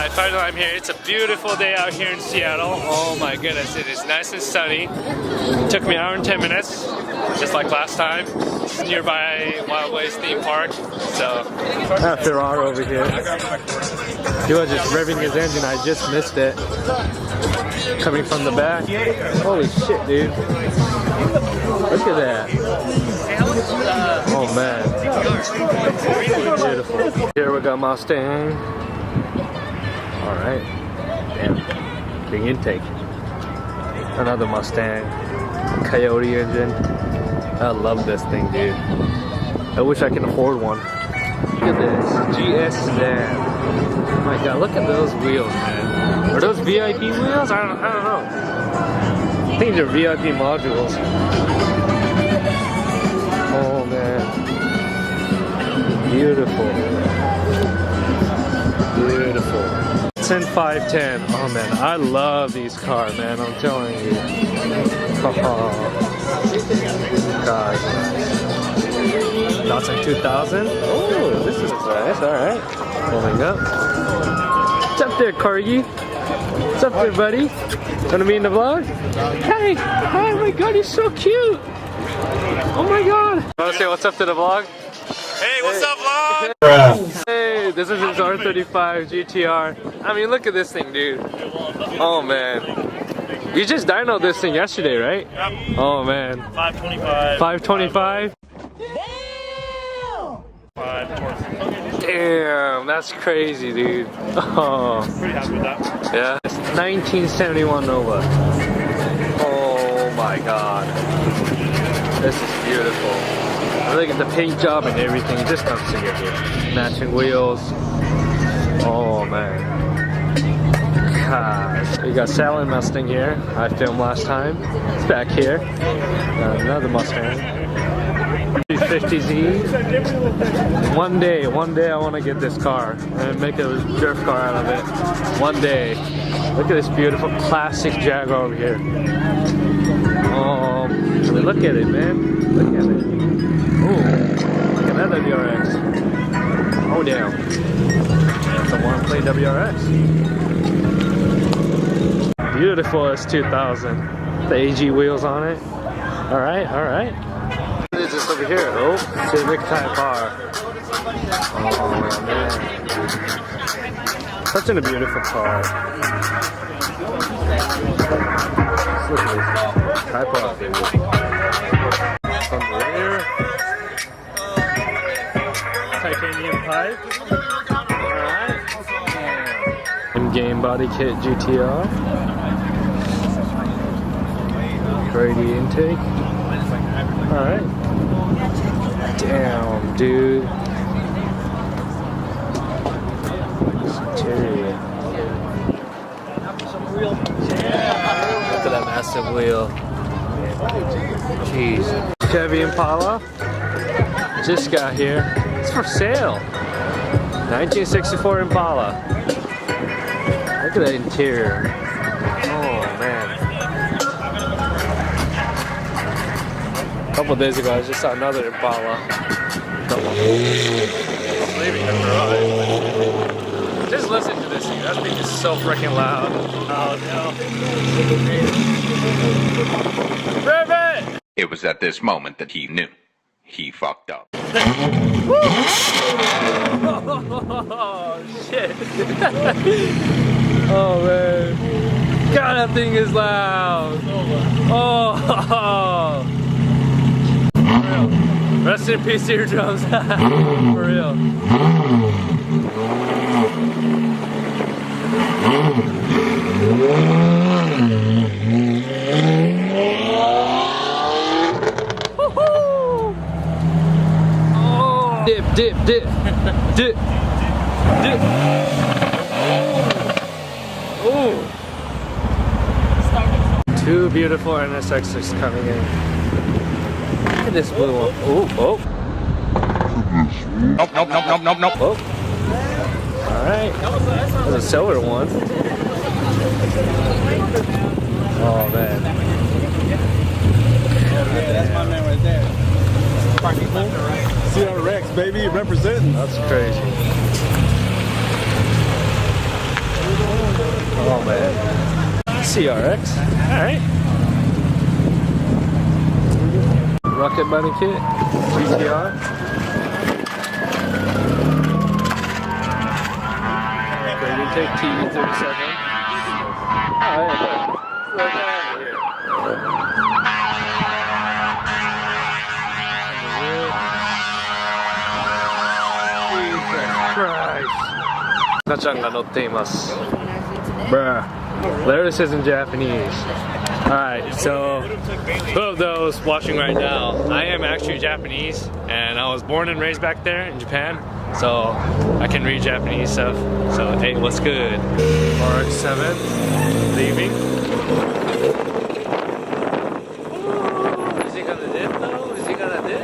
Alright, finally I'm here. It's a beautiful day out here in Seattle. Oh my goodness, it is nice and sunny. It took me an hour and 10 minutes, just like last time. It's nearby Wild Ways theme park. So, Ferrari over here. He was just revving his engine. I just missed it. Coming from the back. Holy shit, dude. Look at that. Oh man. Beautiful. Here we got Mustang. Alright. Damn. Big intake. Another Mustang. Coyote engine. I love this thing, dude. I wish I can afford one. Look at this. GS sedan. Oh my god, look at those wheels, man. Are those VIP wheels? I don't know. I think they're VIP modules. Oh man. Beautiful. Beautiful. 510. Oh man, I love these cars, man. I'm telling you. Oh. God. Datsun 2000. Oh, this is nice. Alright. Pulling up. What's up there, Corgi? What's up there, buddy? Gonna be in the vlog? Hey! Oh my god, he's so cute! Oh my god! Wanna say what's up to the vlog? Hey, what's up, vlog? Hey, this is his R35 GTR. I mean, look at this thing, dude. Oh man. You just dynoed this thing yesterday, right? Yep. Oh man. 525. 525? Damn, that's crazy, dude. Oh. Pretty happy with that. Yeah. 1971 Nova. Oh my god. This is beautiful. Look at the paint job and everything. It just comes together. Matching wheels. Oh man. God. We got Sally Mustang here. I filmed last time. It's back here. Another Mustang. 350Z. One day I want to get this car and make a drift car out of it. One day. Look at this beautiful classic Jaguar over here. Oh, I mean, look at it, man. Look at it. Oh, look at that WRX. Oh damn. That's a one-plate WRX. Beautiful S2000. The AG wheels on it. Alright, alright. What is this over here? Oh, Civic Type R. Oh man. Such a beautiful car. Look at this. Type R, baby. From the rear. Titanium pipe. Alright. In-game body kit GTR. Brady intake. Alright. Damn, dude. Interior. Look at that massive wheel. Jeez. Chevy Impala. Just got here. It's for sale. 1964 Impala. Look at that interior. Oh man. A couple days ago, I just saw another Impala. I'm leaving the garage. Just listen to this thing. That thing is so freaking loud. Oh no. Rivet! It was at this moment that he knew. He fucked up. Oh shit. Oh man. God, that thing is loud. Oh. Rest in peace, eardrums. For real. Oh. Dip, dip, dip, dip, dip. Oh. Two beautiful NSXs coming in. Look at this blue one. Oh, oh. Nope, nope, nope, nope, nope, nope. Oh. Alright. There's a silver one. Oh, man. That's my man right there. CRX, baby, representing. That's crazy. Oh man. CRX. Alright. Rocket Bunny kit. GTR. Great intake TV37. Alright. Look out here. Jesus Christ. 赤ちゃんが乗っています。Bruh. Literally says in Japanese. Alright, so who of those watching right now, I am actually Japanese and I was born and raised back there in Japan, so I can read Japanese stuff. So hey, what's good? RX-7 leaving. Ooh, is he gonna dip though? Is he gonna dip?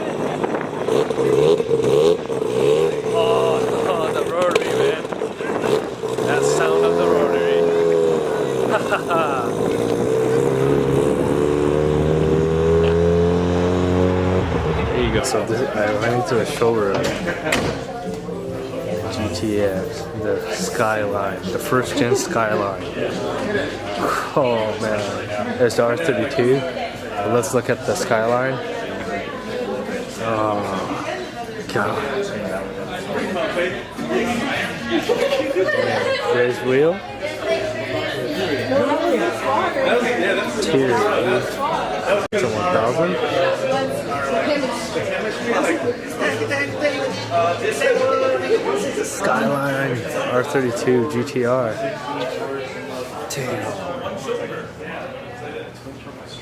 Oh, the rotary, man. That sound of the rotary. There you go. So I ran into a showroom. GTX, the Skyline, the first gen Skyline. Oh man, there's the R32. Let's look at the Skyline. Oh god. There's wheel. Tier 1000. Skyline R32 GTR. Damn.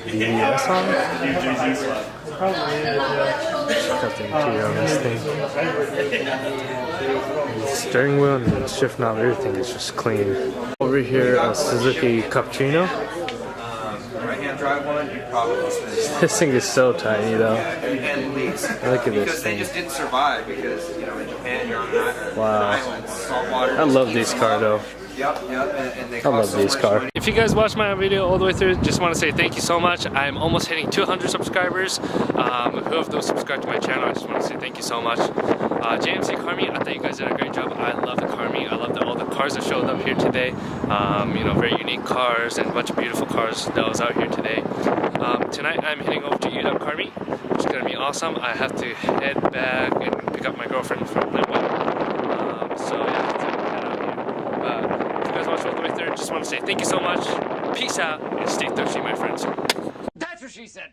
BBS on it? Probably. Check out the interior on this thing. The steering wheel and the shift knob, everything is just clean. Over here, a Suzuki Cappuccino. This thing is so tiny though. Look at this thing. They just didn't survive because, you know, in Japan you're on an Wow. saltwater. I love these cars though. Yep, and they I love cost so these much cars. money. If you guys watched my video all the way through, just want to say thank you so much. I'm almost hitting 200 subscribers. Who of those subscribed to my channel, I just want to say thank you so much. JMC Car Meet, I thought you guys did a great job. I love the Car Meet. I love all the cars that showed up here today. You know, very unique cars and a bunch of beautiful cars that was out here today. Tonight I'm heading over to UW Car Meet, which is going to be awesome. I have to head back and pick up my girlfriend from Glenwood. So yeah, I have to head out here. If you guys watched all the way through, just want to say thank you so much. Peace out and stay thirsty, my friends. That's what she said.